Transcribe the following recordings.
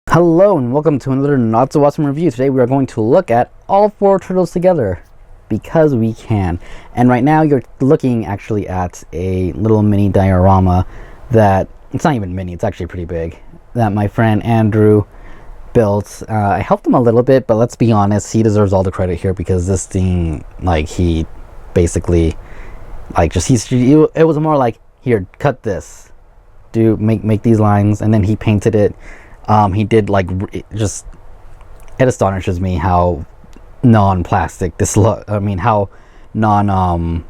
Hello and welcome to another not so awesome review. Today we are going to look at all four turtles together because we can. And right now you're looking actually at a little mini diorama that, it's not even mini, it's actually pretty big, that my friend Andrew built. I helped him a little bit, but let's be honest, he deserves all the credit here because this thing, like, he basically, like, it was more like, here, cut this, make these lines, and then he painted it. He did, like, it astonishes me how non-plastic this how non-foam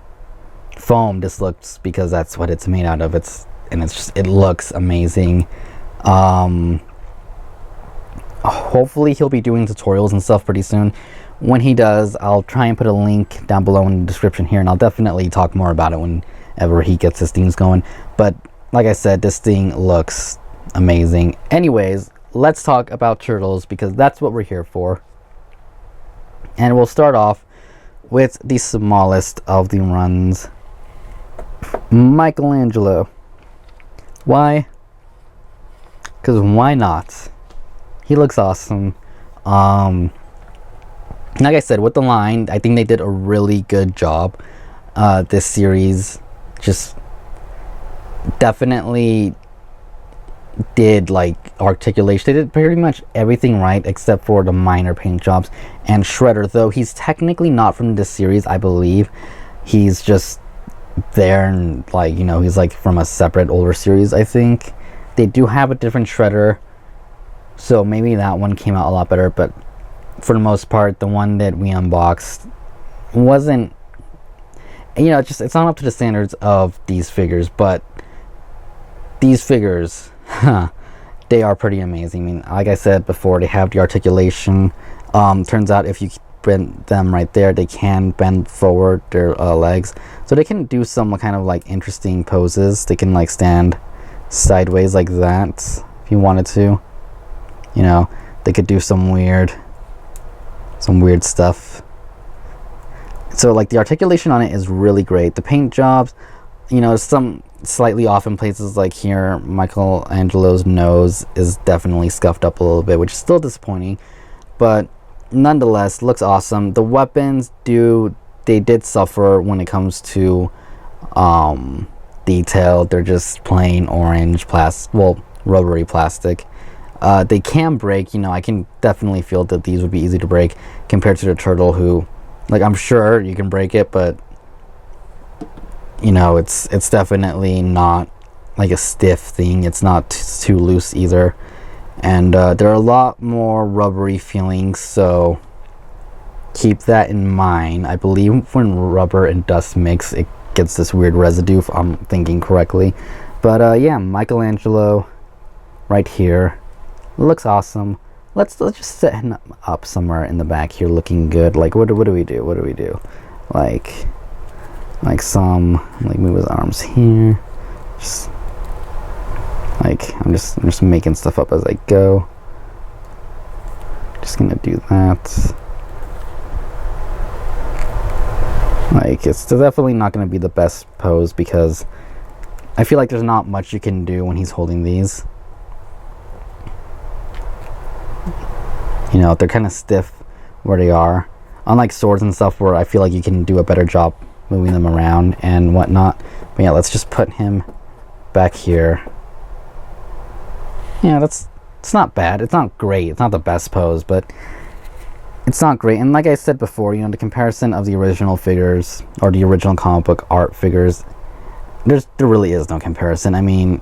this looks, because that's what it's made out of. It looks amazing. Hopefully he'll be doing tutorials and stuff pretty soon. When he does, I'll try and put a link down below in the description here, and I'll definitely talk more about it whenever he gets his things going. But like I said, this thing looks amazing. Anyways, let's talk about turtles because that's what we're here for. And we'll start off with the smallest of the runs, Michelangelo. Why? Because why not? He looks awesome. Like I said, with the line, I think they did a really good job. This series just definitely did, like, articulation. They did pretty much everything right except for the minor paint jobs. And Shredder, though he's technically not from this series, I believe he's just there, and, like, you know, he's like from a separate older series. I think they do have a different Shredder, so maybe that one came out a lot better, but for the most part the one that we unboxed wasn't, you know, it's not up to the standards of these figures. But these figures, they are pretty amazing. I mean, like I said before, they have the articulation. Turns out if you bend them right there, they can bend forward their legs, so they can do some kind of, like, interesting poses. They can, like, stand sideways like that if you wanted to. You know, they could do some weird stuff. So, like, the articulation on it is really great. The paint jobs, you know, some slightly off in places. Like here, Michelangelo's nose is definitely scuffed up a little bit, which is still disappointing, but nonetheless looks awesome. The weapons did suffer when it comes to detail. They're just plain orange rubbery plastic. They can break, you know. I can definitely feel that these would be easy to break compared to the turtle, who, like, I'm sure you can break it, but you know, it's definitely not like a stiff thing. It's not too loose either, and there are a lot more rubbery feelings, so keep that in mind. I believe when rubber and dust mix, it gets this weird residue, if I'm thinking correctly. But yeah, Michelangelo right here looks awesome. Let's just set him up somewhere in the back here looking good. Like, what do we do? Like move his arms here. Just like, I'm just making stuff up as I go. Just gonna do that. Like, it's definitely not gonna be the best pose because I feel like there's not much you can do when he's holding these. You know, they're kind of stiff where they are, unlike swords and stuff where I feel like you can do a better job moving them around and whatnot. But yeah, let's just put him back here. Yeah, it's not bad. It's not great. It's not the best pose, but it's not great. And like I said before, you know, the comparison of the original figures or the original comic book art figures, there really is no comparison. I mean,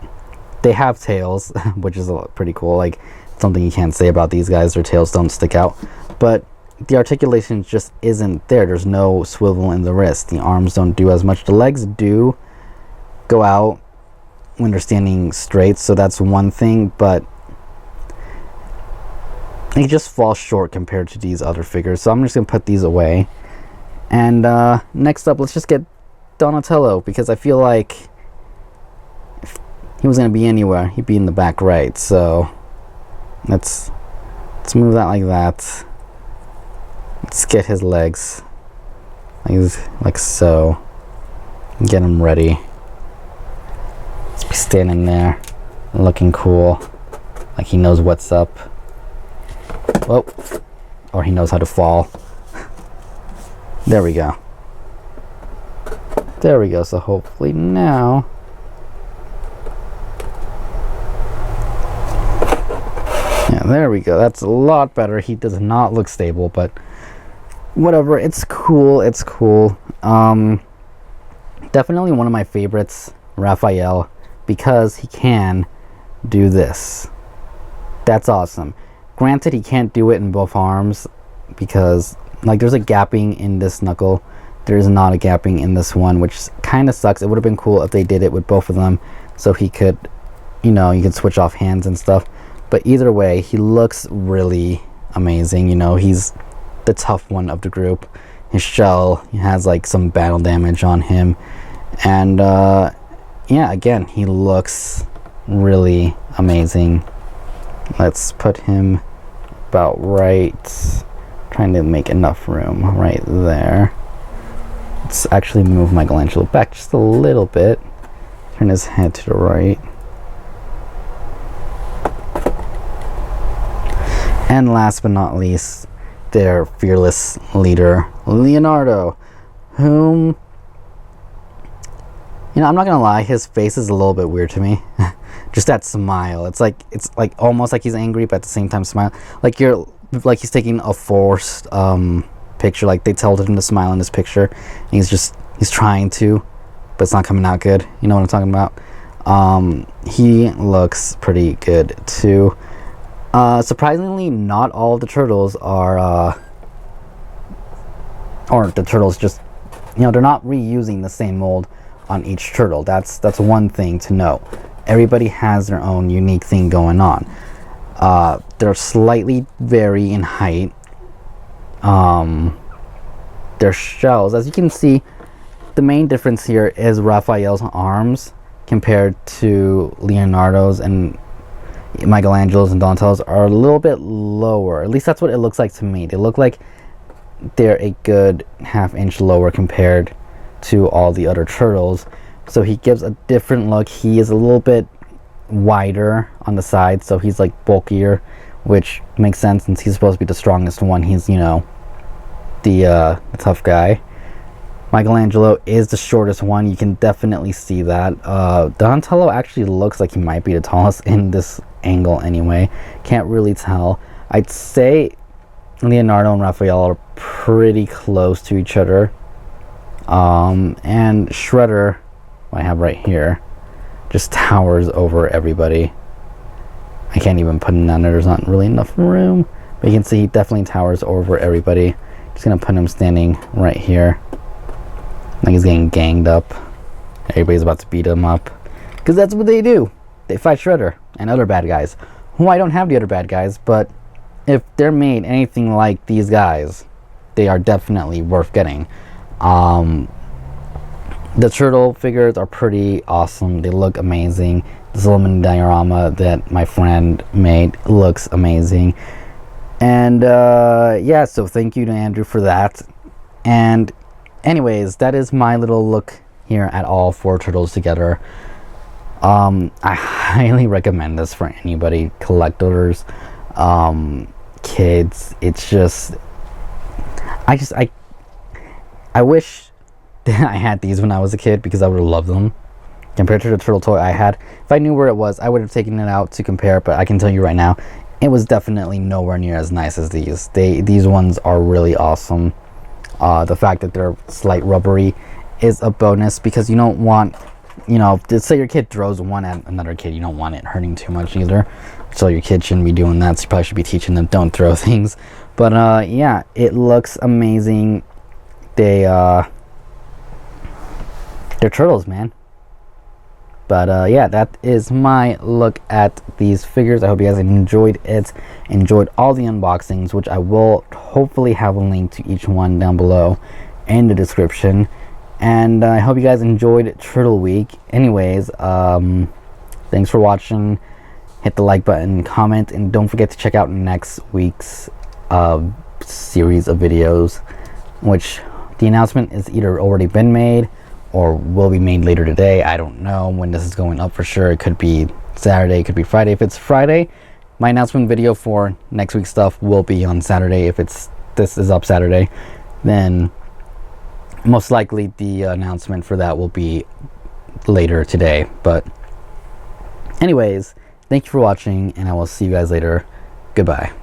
they have tails, which is pretty cool. Like, something you can't say about these guys. Their tails don't stick out, but the articulation just isn't there. There's no swivel in the wrist. The arms don't do as much. The legs do go out when they're standing straight, so that's one thing, but they just fall short compared to these other figures. So I'm just gonna put these away. And next up, let's just get Donatello, because I feel like if he was gonna be anywhere, he'd be in the back right. So let's move that like that. Let's get his legs like so. Get him ready. Let's be standing there looking cool, like he knows what's up. Oh, or he knows how to fall. There we go. There we go. So hopefully now. Yeah, there we go. That's a lot better. He does not look stable, but whatever. It's cool. It's cool. Definitely one of my favorites, Raphael, because he can do this. That's awesome. Granted, he can't do it in both arms because, like, there's a gapping in this knuckle. There's not a gapping in this one, which kind of sucks. It would have been cool if they did it with both of them, so he could, you know, you could switch off hands and stuff. But either way, he looks really amazing. You know, he's the tough one of the group. His shell, he has like some battle damage on him, and yeah, again, he looks really amazing. Let's put him about right, trying to make enough room right there. Let's actually move Michelangelo back just a little bit, turn his head to the right. And last but not least, their fearless leader, Leonardo, whom, you know, I'm not gonna lie, his face is a little bit weird to me. Just that smile. It's like almost like he's angry, but at the same time smile. Like he's taking a forced picture. Like they told him to smile in this picture, and he's trying to, but it's not coming out good. You know what I'm talking about? He looks pretty good too. Surprisingly, not all of the turtles are, or the turtles just, you know, they're not reusing the same mold on each turtle. That's one thing to know. Everybody has their own unique thing going on. They're slightly vary in height. Their shells, as you can see, the main difference here is Raphael's arms compared to Leonardo's and Michelangelo's and Donatello's are a little bit lower. At least that's what it looks like to me. They look like they're a good half-inch lower compared to all the other turtles. So he gives a different look. He is a little bit wider on the side, so he's like bulkier, which makes sense since he's supposed to be the strongest one. He's, you know, the tough guy. Michelangelo is the shortest one. You can definitely see that. Donatello actually looks like he might be the tallest in this angle anyway. Can't really tell. I'd say Leonardo and Raphael are pretty close to each other. And Shredder, I have right here, just towers over everybody. I can't even put him down there. There's not really enough room. But you can see he definitely towers over everybody. Just gonna put him standing right here. Like he's getting ganged up. Everybody's about to beat him up. Because that's what they do. They fight Shredder and other bad guys. Who I don't have the other bad guys, but if they're made anything like these guys, they are definitely worth getting. The turtle figures are pretty awesome. They look amazing. This little mini diorama that my friend made looks amazing. And yeah, so thank you to Andrew for that. And anyways, that is my little look here at all four turtles together. I highly recommend this for anybody, collectors, kids. It's just I wish that I had these when I was a kid, because I would have loved them compared to the turtle toy I had. If I knew where it was, I would have taken it out to compare, but I can tell you right now, it was definitely nowhere near as nice as these. These ones are really awesome. The fact that they're slight rubbery is a bonus, because you don't want, you know, let's say your kid throws one at another kid, you don't want it hurting too much either. So your kid shouldn't be doing that. So you probably should be teaching them don't throw things. But yeah, it looks amazing. They're turtles, man. But yeah, that is my look at these figures. I hope you guys enjoyed it, enjoyed all the unboxings, which I will hopefully have a link to each one down below in the description. And I hope you guys enjoyed Turtle Week. Anyways, thanks for watching. Hit the like button, comment, and don't forget to check out next week's series of videos, which the announcement is either already been made or will be made later today. I don't know when this is going up for sure. It could be Saturday, it could be Friday. If it's Friday, my announcement video for next week's stuff will be on Saturday. If this is up Saturday, then most likely the announcement for that will be later today. But anyways, thank you for watching, and I will see you guys later. Goodbye.